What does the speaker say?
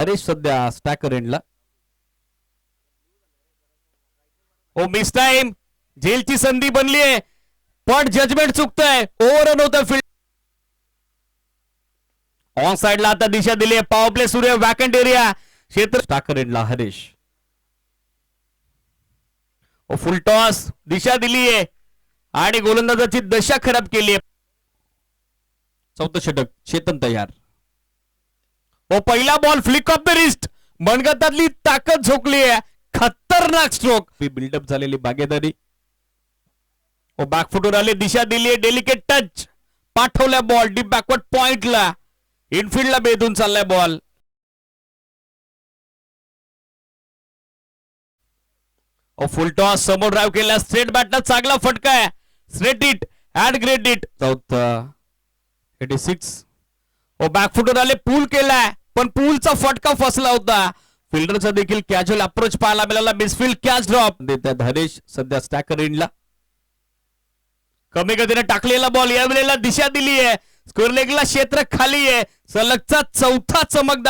हरीश सध्या स्टॅकर एंडला. ओ miss time, झेलची संधी बनली आहे पण जजमेंट चुकतंय. ओव्हररन होतं फील्ड. ऑन साइडला आता दिशा दिली आहे. पॉवर प्ले सुरू आहे. वॅकंट एरिया क्षेत्र. स्टॅकर एंडला हरीश. ओ फुल टॉस दिशा दिली आहे आणि गोलंदाजाची दशा खराब केली आहे. चौथं षटक चेतन तयार. ओ पहिला ball flick off the wrist. मनगटातली ताकद झोकली आहे. खतरनाक स्ट्रोक. बिल्डअप झालेली बागेदारी. ओ बॅकफुटवर आले. दिशा दिली आहे. डेलिकेट टच पाठवल्या बॉल डीप बॅकवर्ड पॉइंटला. इनफिल्डला बेधून चाललाय बॉल. ओ फुल टॉस समोर ड्राइव्ह केला. स्ट्रेट बॅटला चांगला फटका आहे. Straight it and great it. चौथा 86. ओ बॅकफुटवर आले. पूल केलाय पण पूलचा फटका फसला होता. फिल्डरचा देखील कॅज्युअल अप्रोच पाहायला मिळाला. मिसफिल्ड कॅच ड्रॉप देतात हरीश सध्या स्टॅकर एंडला. कमी गतीने टाकलेला बॉल या वेळेला दिशा दिली आहे. स्क्वेअर लेगला क्षेत्र खाली आहे. सलगचा चौथा चमकदार